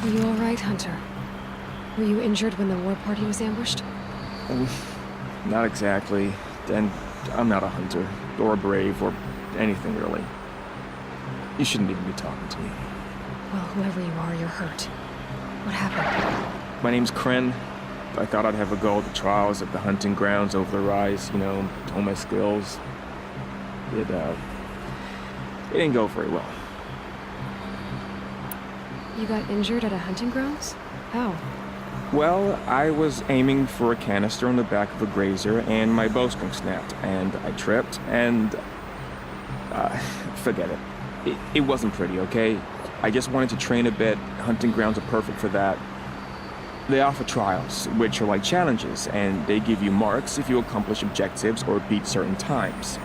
You all right, Hunter? Were you injured when the war party was ambushed? Not exactly. And I'm not a hunter, or a brave, or anything really. You shouldn't even be talking to me. Well, whoever you are, you're hurt. What happened? My name's Kren. I thought I'd have a go at the trials at the hunting grounds over the rise, hone my skills. It didn't go very well. You got injured at a hunting grounds? How? Well, I was aiming for a canister on the back of a grazer, and my bowstring snapped, and I tripped, and... forget it. It wasn't pretty, okay? I just wanted to train a bit. Hunting grounds are perfect for that. They offer trials, which are like challenges, and they give you marks if you accomplish objectives or beat certain times.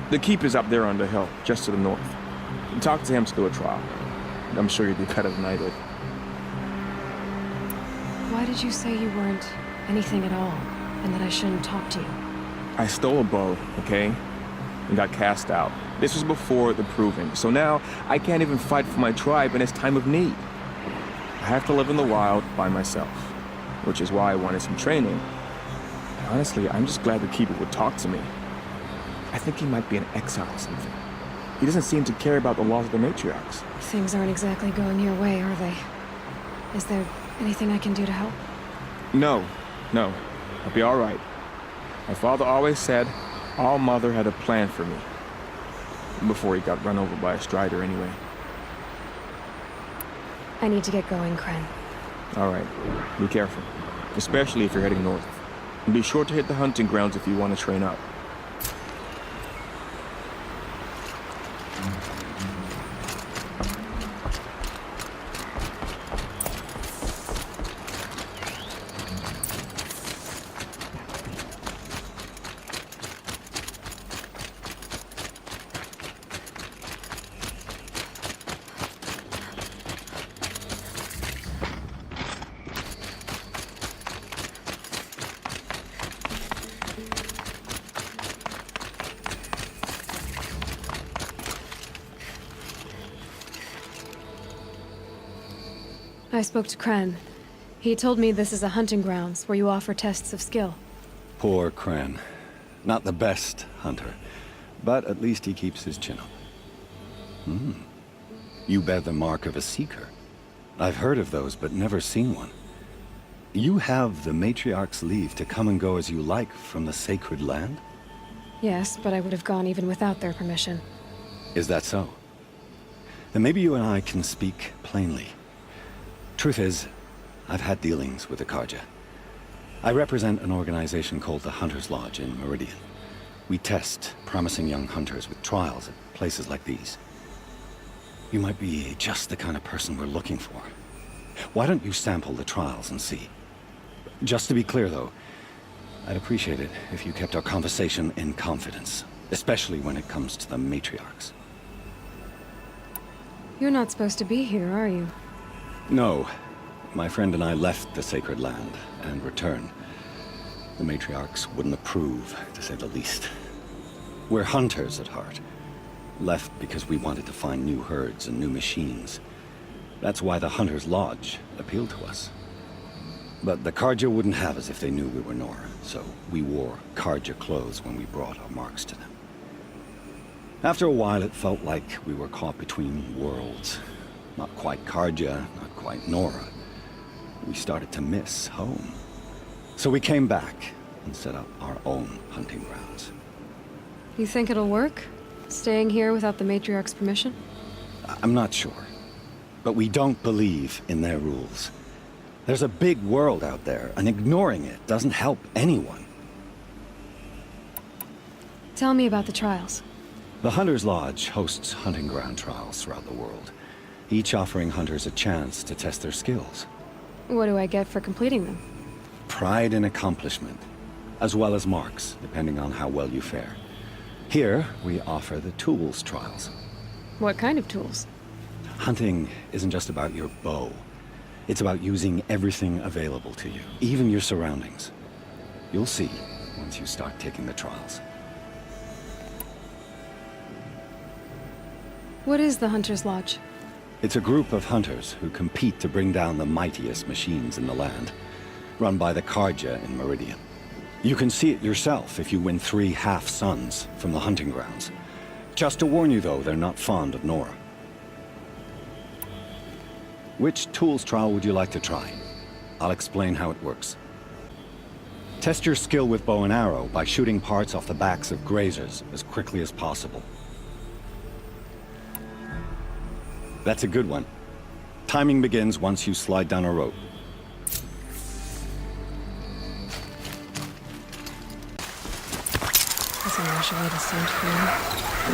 The keep is up there on the hill, just to the north. Talk to him to do a trial. I'm sure you'd be better than I did. Why did you say you weren't anything at all, and that I shouldn't talk to you? I stole a bow, okay? And got cast out. This was before the proving, so now I can't even fight for my tribe in its time of need. I have to live in the wild by myself, which is why I wanted some training. Honestly, I'm just glad the Keeper would talk to me. I think he might be an exile or something. He doesn't seem to care about the laws of the matriarchs. Things aren't exactly going your way, are they? Is there anything I can do to help? No. I'll be all right. My father always said All Mother had a plan for me. Before he got run over by a strider, anyway. I need to get going, Kren. All right. Be careful. Especially if you're heading north. And be sure to hit the hunting grounds if you want to train up. I spoke to Kren. He told me this is a hunting grounds where you offer tests of skill. Poor Kren. Not the best hunter, but at least he keeps his chin up. You bear the mark of a seeker. I've heard of those, but never seen one. You have the Matriarch's leave to come and go as you like from the sacred land? Yes, but I would have gone even without their permission. Is that so? Then maybe you and I can speak plainly. Truth is, I've had dealings with the Carja. I represent an organization called the Hunter's Lodge in Meridian. We test promising young hunters with trials at places like these. You might be just the kind of person we're looking for. Why don't you sample the trials and see? Just to be clear, though, I'd appreciate it if you kept our conversation in confidence, especially when it comes to the matriarchs. You're not supposed to be here, are you? No. My friend and I left the sacred land and returned. The matriarchs wouldn't approve, to say the least. We're hunters at heart. Left because we wanted to find new herds and new machines. That's why the Hunter's Lodge appealed to us. But the Carja wouldn't have us if they knew we were Nora, so we wore Carja clothes when we brought our marks to them. After a while, it felt like we were caught between worlds. Not quite Carja, not quite Nora. We started to miss home. So we came back and set up our own hunting grounds. You think it'll work? Staying here without the Matriarch's permission? I'm not sure. But we don't believe in their rules. There's a big world out there, and ignoring it doesn't help anyone. Tell me about the trials. The Hunter's Lodge hosts hunting ground trials throughout the world, each offering hunters a chance to test their skills. What do I get for completing them? Pride in accomplishment, as well as marks, depending on how well you fare. Here, we offer the tools trials. What kind of tools? Hunting isn't just about your bow. It's about using everything available to you, even your surroundings. You'll see once you start taking the trials. What is the Hunter's Lodge? It's a group of hunters who compete to bring down the mightiest machines in the land, run by the Carja in Meridian. You can see it yourself if you win 3 half-suns from the hunting grounds. Just to warn you, though, they're not fond of Nora. Which tools trial would you like to try? I'll explain how it works. Test your skill with bow and arrow by shooting parts off the backs of grazers as quickly as possible. That's a good one. Timing begins once you slide down a rope. That's a nice way to stand for.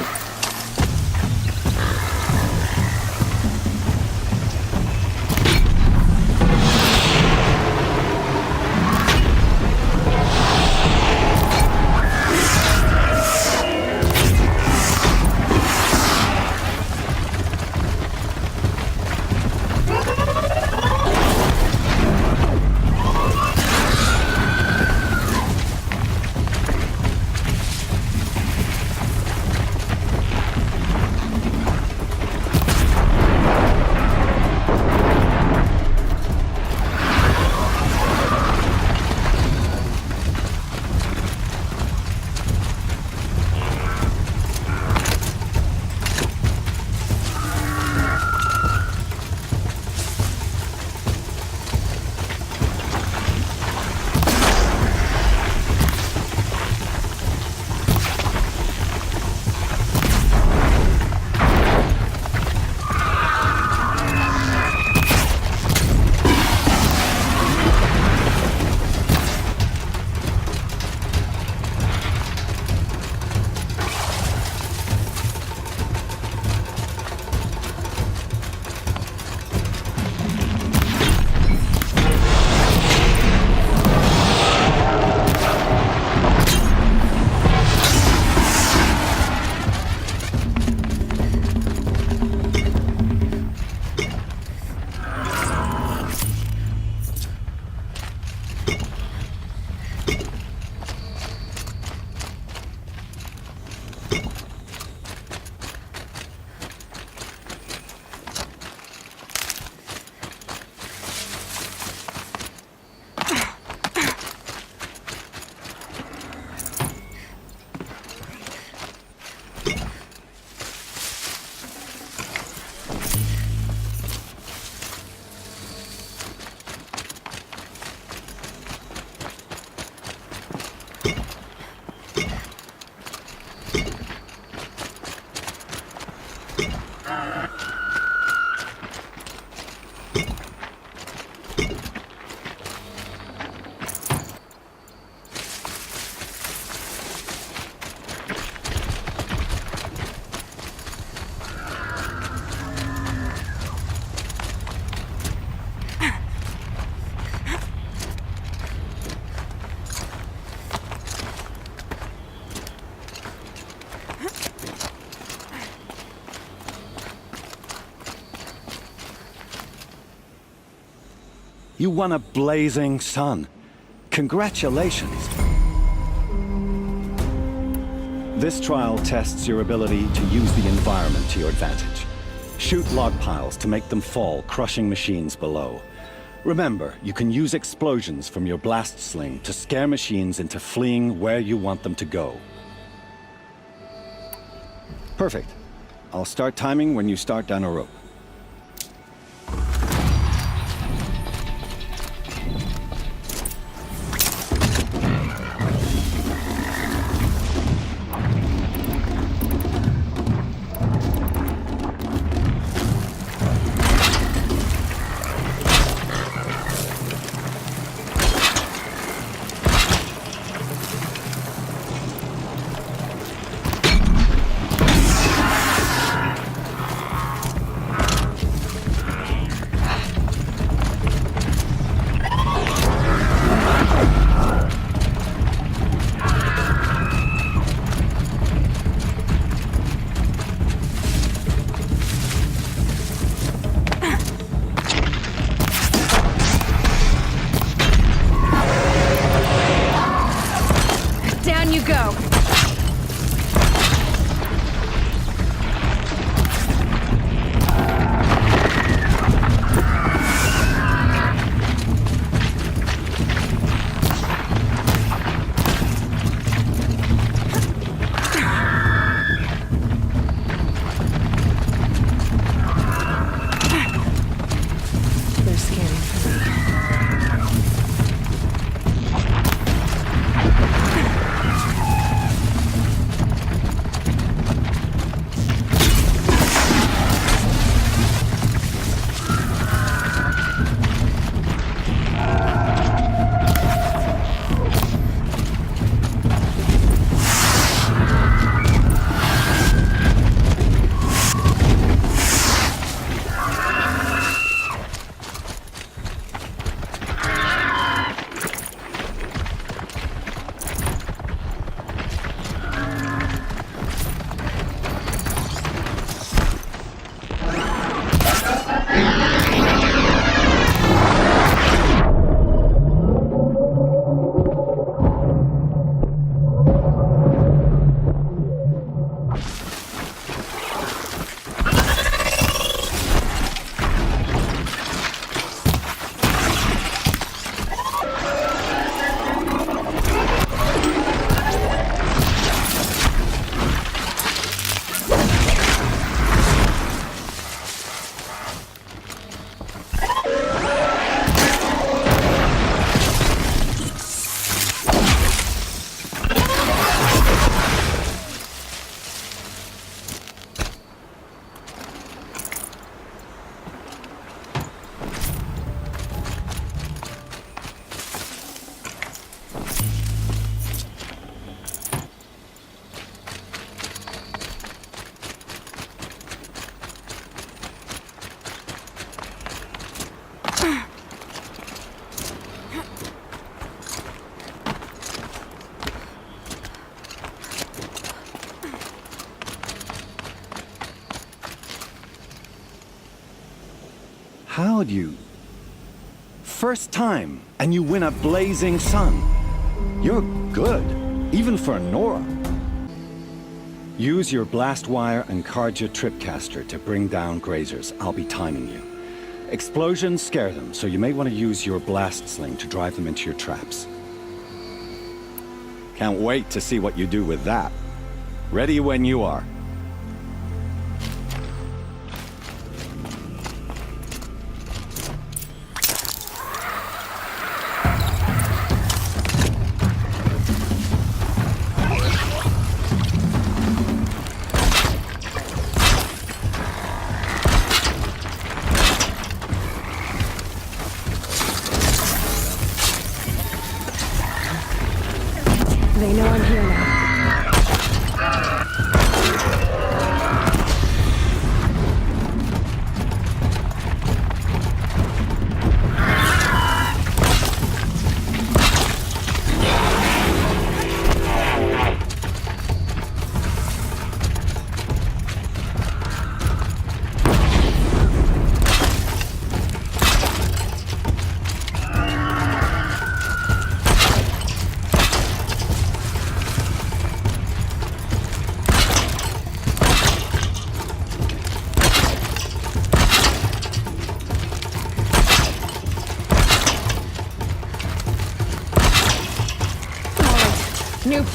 You won a blazing sun. Congratulations. This trial tests your ability to use the environment to your advantage. Shoot log piles to make them fall, crushing machines below. Remember, you can use explosions from your blast sling to scare machines into fleeing where you want them to go. Perfect. I'll start timing when you start down a rope. How'd you... First time, and you win a blazing sun. You're good, even for Nora. Use your blast wire and Carja tripcaster to bring down grazers. I'll be timing you. Explosions scare them, so you may want to use your blast sling to drive them into your traps. Can't wait to see what you do with that. Ready when you are. They know I'm here now. Nope.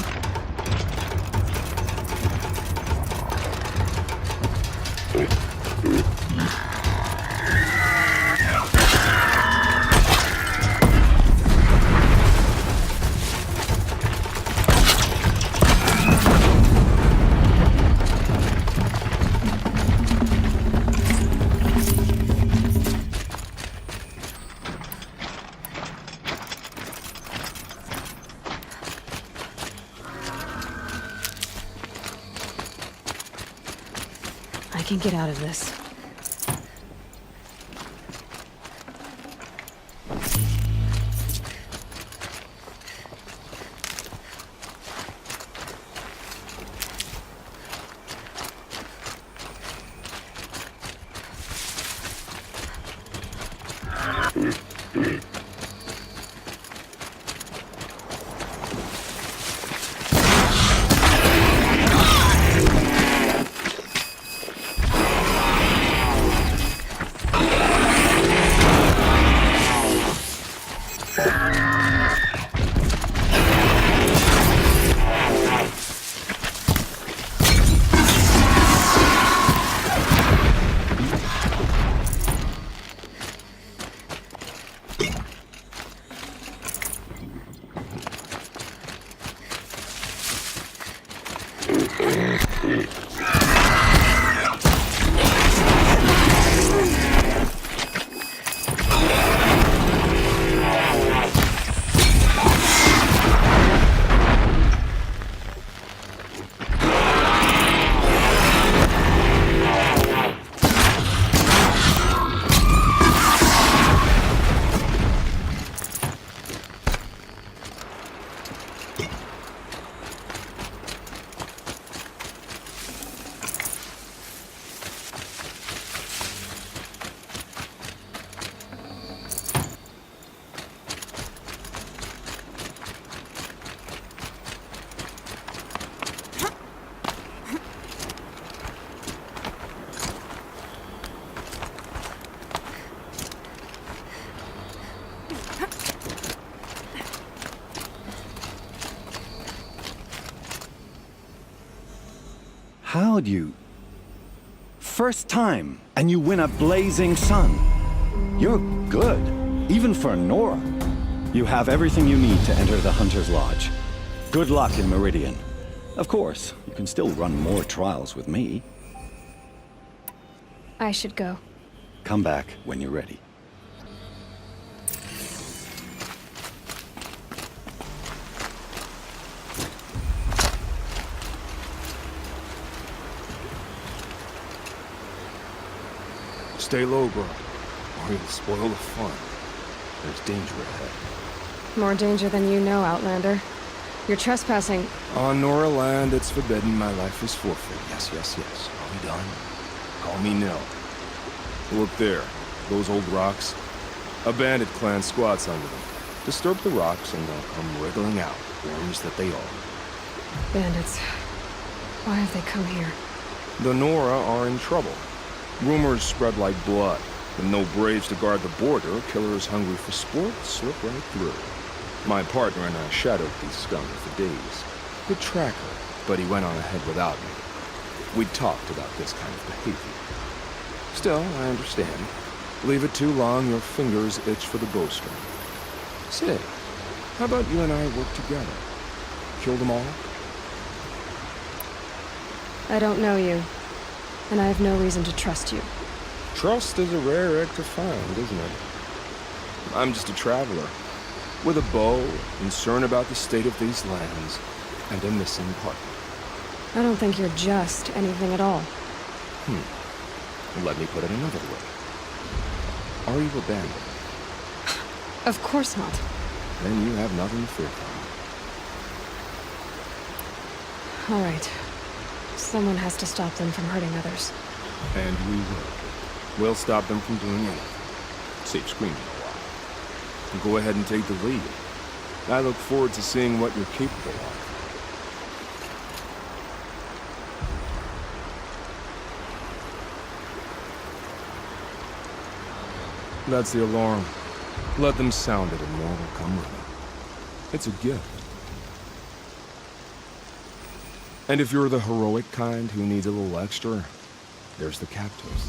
I can get out of this. How'd you... First time, and you win a blazing sun. You're good, even for Nora. You have everything you need to enter the Hunter's Lodge. Good luck in Meridian. Of course, you can still run more trials with me. I should go. Come back when you're ready. Stay low, bro, or you'll spoil the fun. There's danger ahead. More danger than you know, Outlander. You're trespassing. On Nora land, it's forbidden. My life is forfeit. Yes, yes, yes. Are we done? Call me Nil. Look there. those old rocks? A bandit clan squats under them. Disturb the rocks and they'll come wriggling out, worms that they are. Bandits. Why have they come here? The Nora are in trouble. Rumors spread like blood. With no braves to guard the border, killers hungry for sport slip right through. My partner and I shadowed these scum for days. Good tracker, but he went on ahead without me. We talked about this kind of behavior. Still, I understand. Leave it too long, your fingers itch for the bowstring. Say, how about you and I work together? Kill them all? I don't know you, and I have no reason to trust you. Trust is a rare egg to find, isn't it? I'm just a traveler, with a bow, concerned about the state of these lands, and a missing partner. I don't think you're just anything at all. Let me put it another way. Are you a bandit? Of course not. Then you have nothing to fear from. All right. Someone has to stop them from hurting others. And we will. We'll stop them from doing anything. Save screaming a while. Go ahead and take the lead. I look forward to seeing what you're capable of. That's the alarm. Let them sound it and more will come running. It's a gift. And if you're the heroic kind who needs a little extra, there's the captives.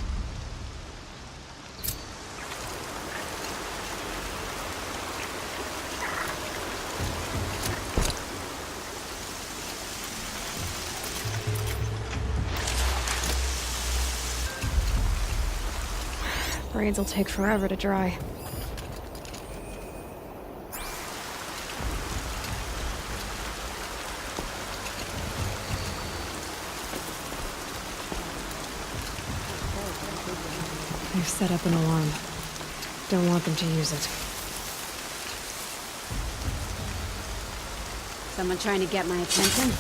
Braids will take forever to dry. They've set up an alarm. Don't want them to use it. Someone trying to get my attention?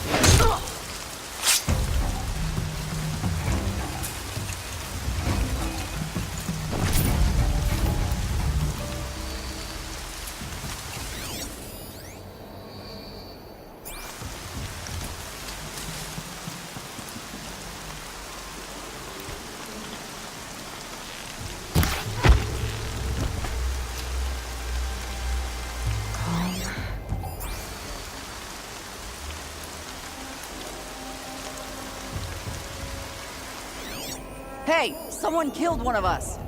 Hey, someone killed one of us.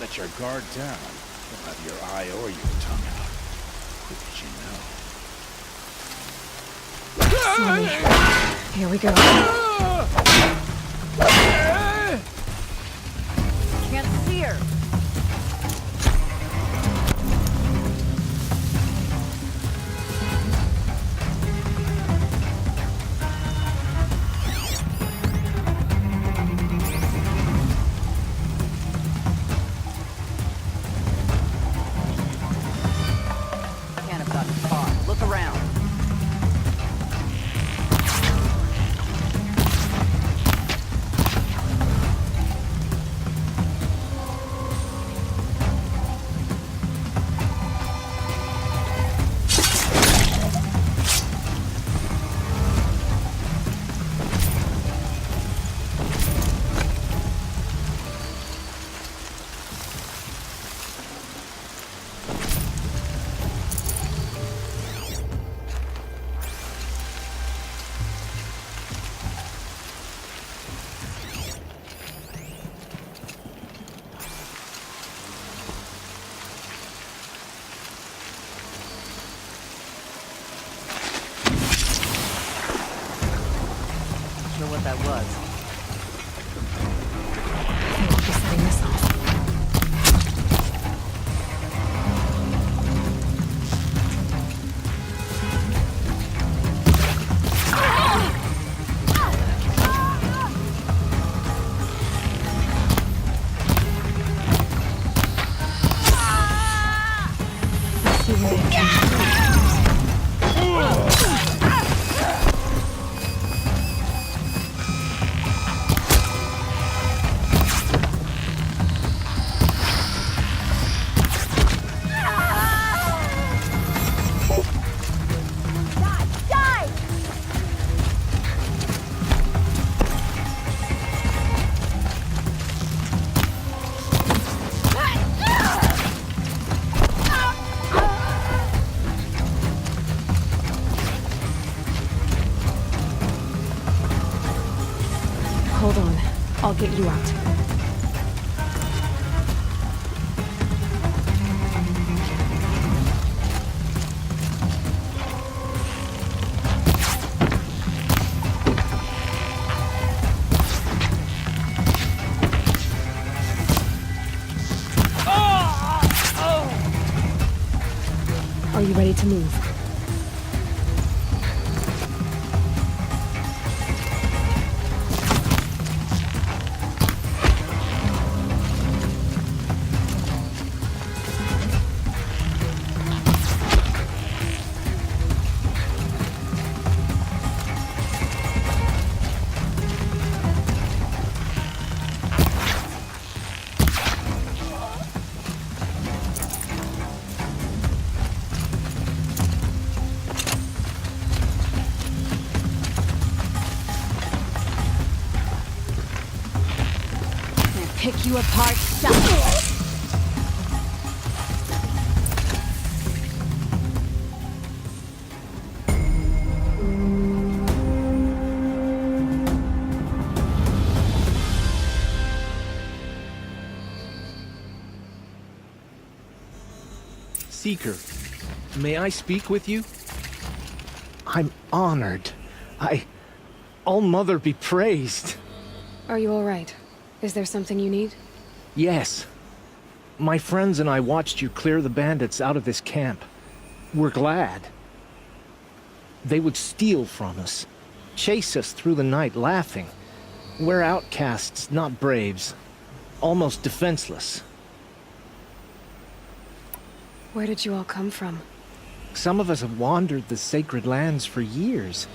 Let your guard down. You'll have your eye or your tongue out. Quick as you know. Here we go. Can't see her. was. They won't be setting this off. Let's see where they can. Hold on. I'll get you out. Are you ready to move? Pick you apart, son. Seeker, may I speak with you? I'm honored. All-Mother be praised. Are you all right? Is there something you need? Yes. My friends and I watched you clear the bandits out of this camp. We're glad. They would steal from us, chase us through the night laughing. We're outcasts, not braves. Almost defenseless. Where did you all come from? Some of us have wandered the sacred lands for years.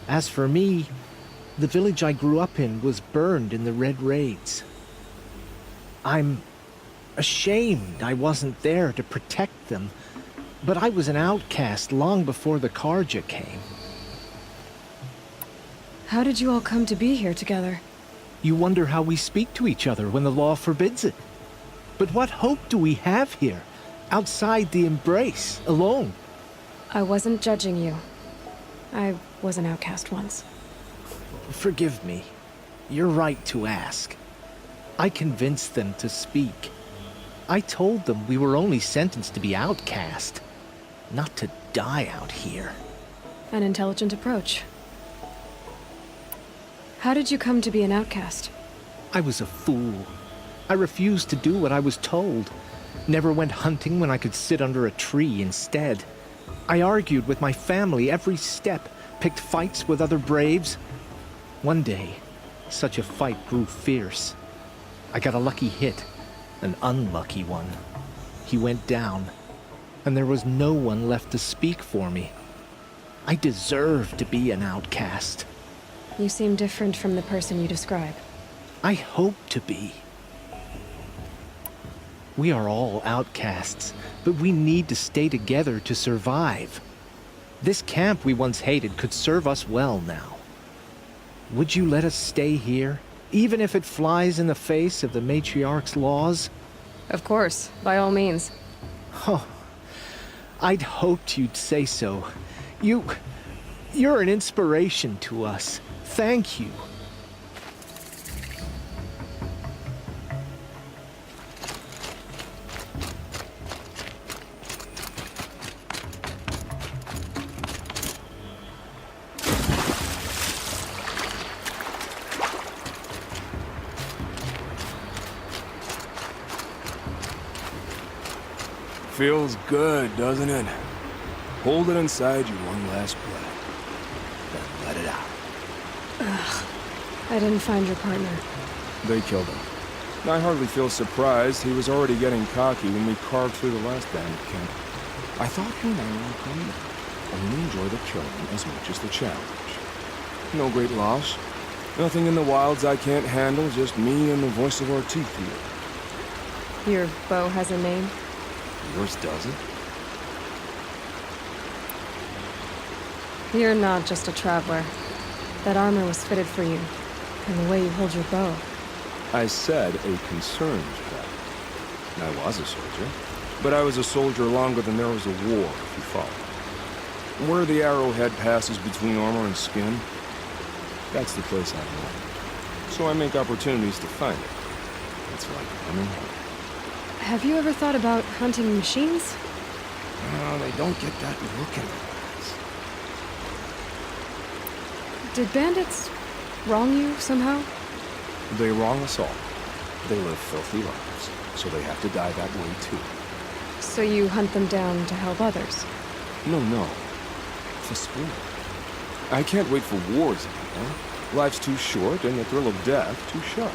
As for me, the village I grew up in was burned in the Red Raids. I'm ashamed I wasn't there to protect them, but I was an outcast long before the Karja came. How did you all come to be here together? You wonder how we speak to each other when the law forbids it. But what hope do we have here, outside the embrace, alone? I wasn't judging you. I was an outcast once. Forgive me. You're right to ask. I convinced them to speak. I told them we were only sentenced to be outcast, not to die out here. An intelligent approach. How did you come to be an outcast? I was a fool. I refused to do what I was told. Never went hunting when I could sit under a tree instead. I argued with my family every step, picked fights with other braves. One day, such a fight grew fierce. I got a lucky hit, an unlucky one. He went down, and there was no one left to speak for me. I deserved to be an outcast. You seem different from the person you describe. I hope to be. We are all outcasts, but we need to stay together to survive. This camp we once hated could serve us well now. Would you let us stay here, even if it flies in the face of the Matriarch's laws? Of course, by all means. Oh, I'd hoped you'd say so. You're an inspiration to us. Thank you. Feels good, doesn't it? Hold it inside you one last breath. Then let it out. I didn't find your partner. They killed him. I hardly feel surprised. He was already getting cocky when we carved through the last bandit camp. I thought he and I were going to only enjoy the killing as much as the challenge. No great loss. Nothing in the wilds I can't handle, just me and the voice of our teeth here. Your bow has a name? Yours doesn't? You're not just a traveler. That armor was fitted for you, and the way you hold your bow. I said a concerned traveler. I was a soldier, but I was a soldier longer than there was a war, if you follow. Where the arrowhead passes between armor and skin, that's the place I belong. So I make opportunities to find it. It's like coming home. Have you ever thought about hunting machines? No, they don't get that look in their eyes. Did bandits wrong you somehow? They wrong us all. They live filthy lives, so they have to die that way too. So you hunt them down to help others? No. For sport. I can't wait for wars anymore. Life's too short, and the thrill of death too sharp.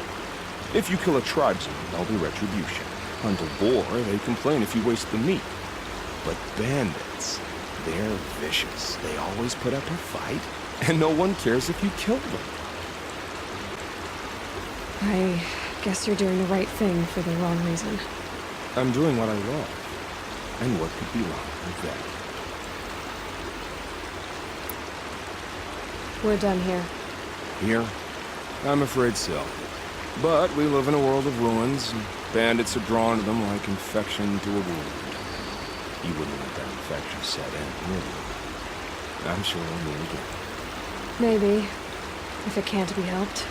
If you kill a tribesman, there'll be retribution. Hunt a boar, they complain if you waste the meat. But bandits, they're vicious. They always put up a fight, and no one cares if you kill them. I guess you're doing the right thing for the wrong reason. I'm doing what I love. And what could be wrong with that? We're done here. Here? I'm afraid so. But we live in a world of ruins, and bandits are drawn to them like infection to a wound. You wouldn't let that infection set in, would you? I'm sure we'll meet again. Maybe, if it can't be helped.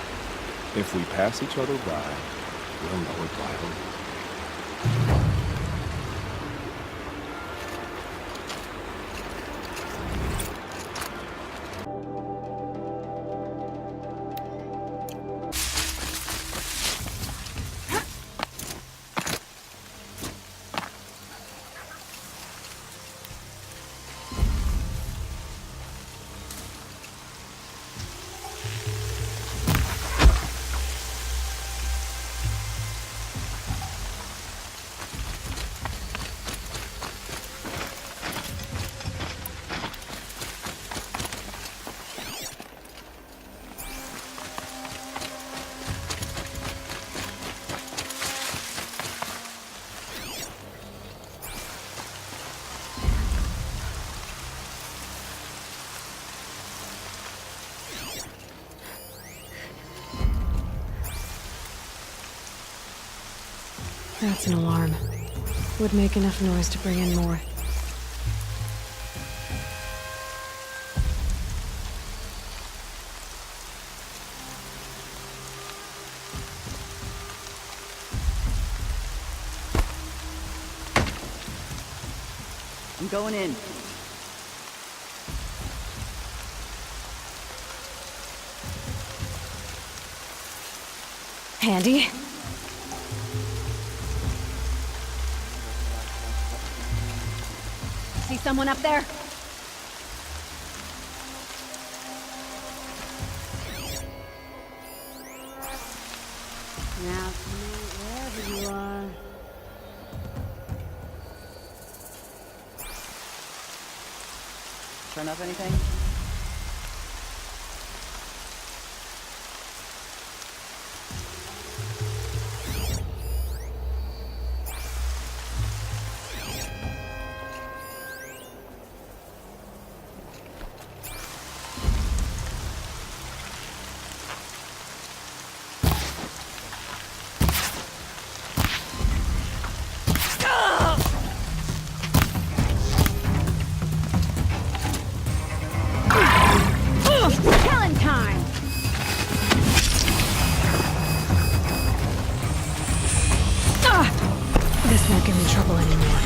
If we pass each other by, we'll know it by the look. That's an alarm. Would make enough noise to bring in more. I'm going in. Handy? See someone up there? Now, wherever you are. Turn up anything? Killing time! This won't give me trouble anymore.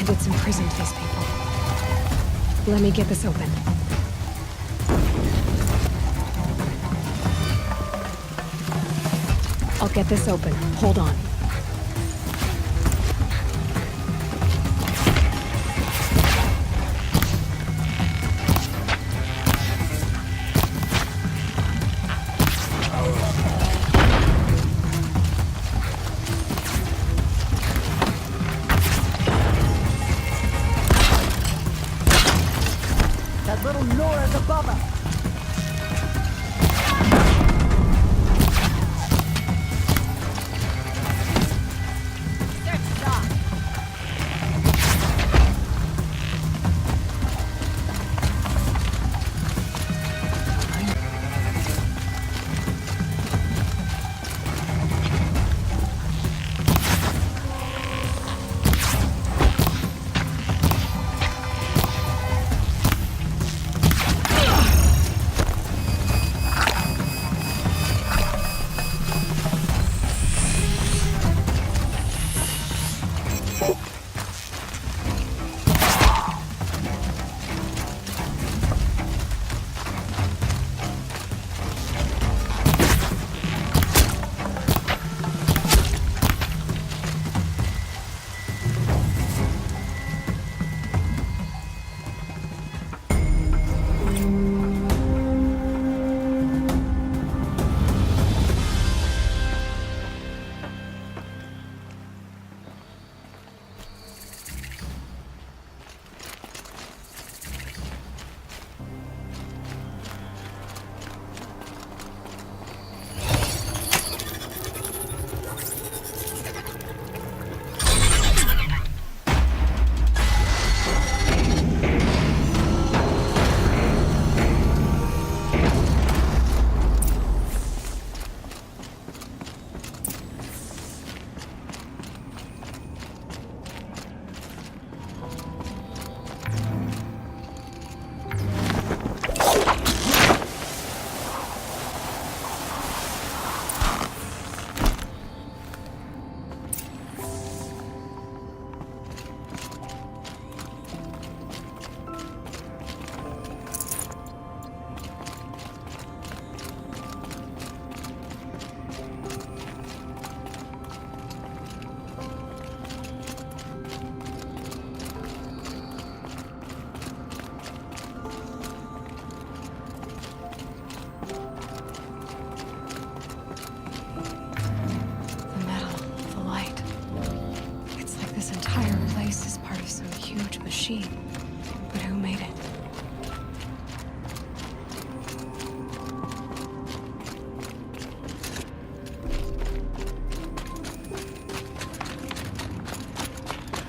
Bandits imprisoned these people. Let me get this open. I'll get this open. Hold on. That little Nora's above us. Machine. But who made it?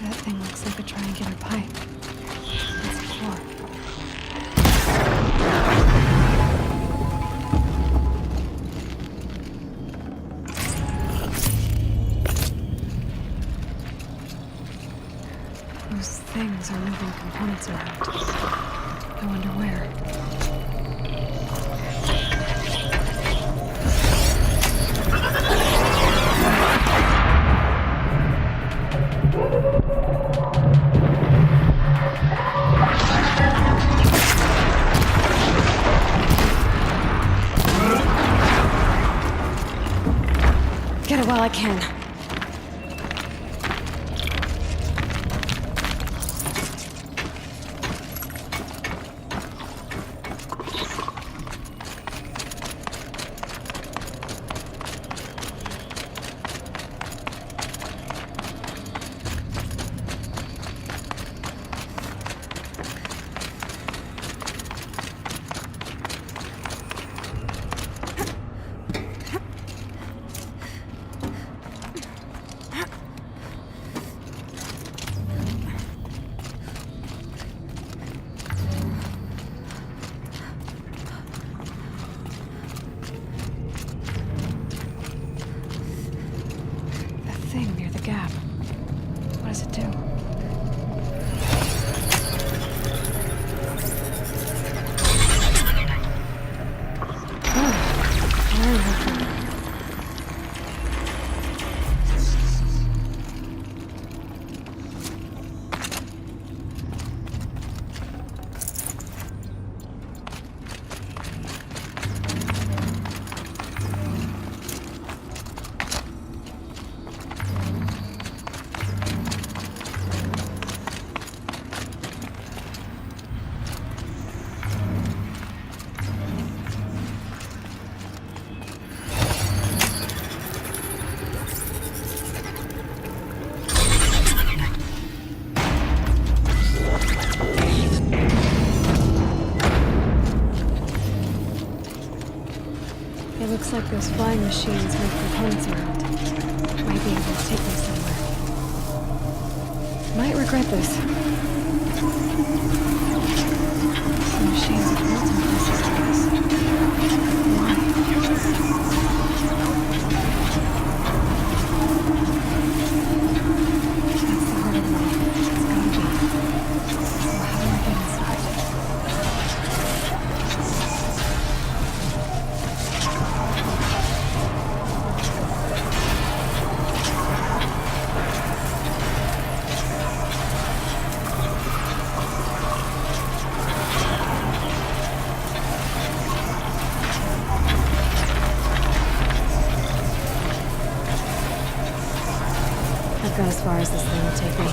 That thing looks like a triangular pipe. It's a floor. Those things are moving components around. I wonder where. Get it while I can. Gap. What does it do? Very helpful. like those flying machines move components around. Might be able to take them somewhere. Might regret this. Some machines are built in places like this. Why? That's the heart of it all. It's gotta be. So how do I get inside? I've got as far as this thing will take me.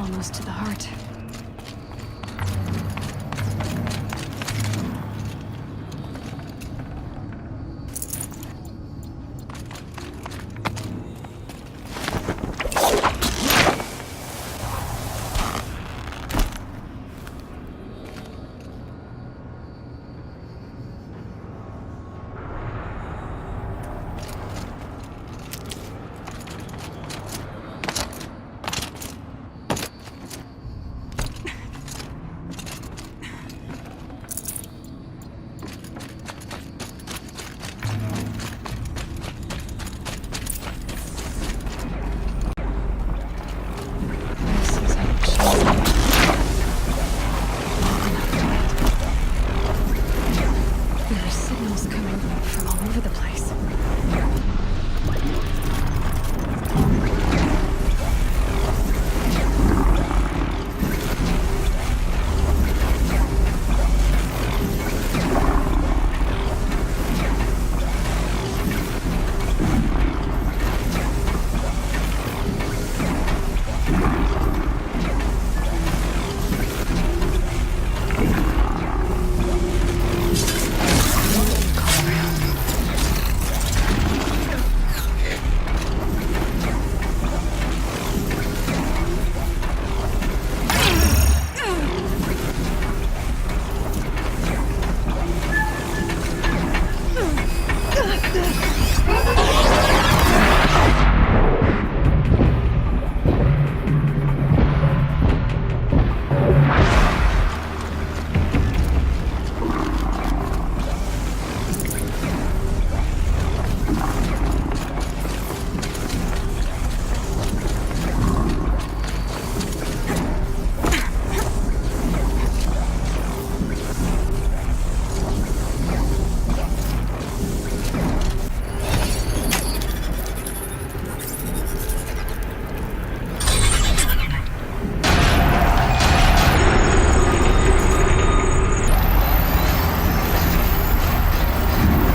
almost to the heart. There are signals coming from all over the place.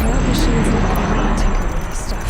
What machines need to be tinkered with this stuff?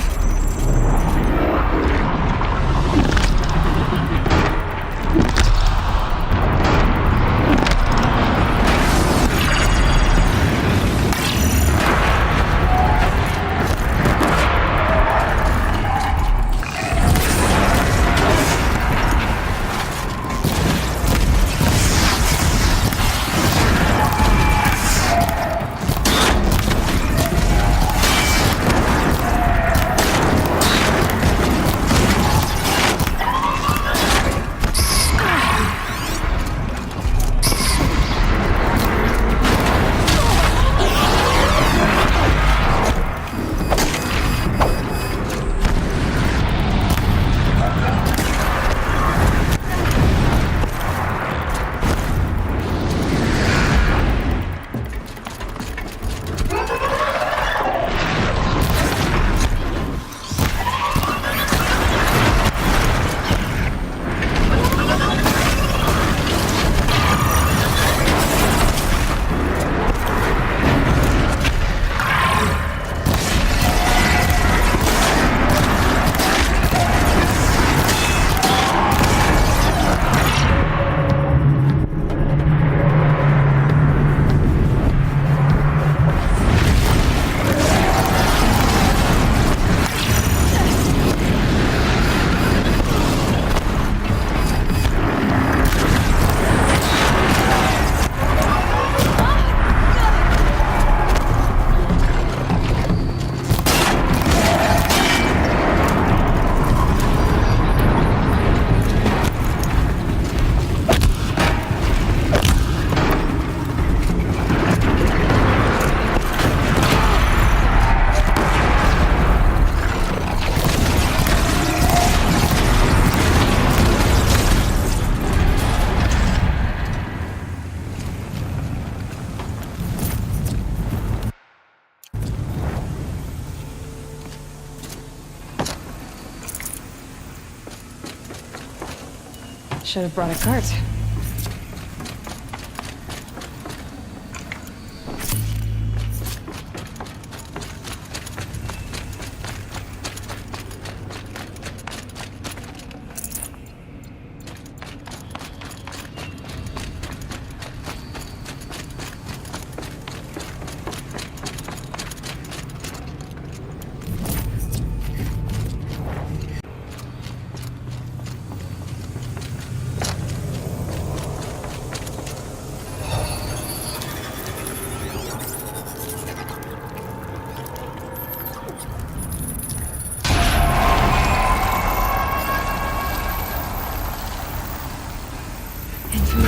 Should have brought a cart.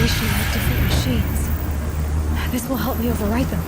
information about different machines. This will help me overwrite them.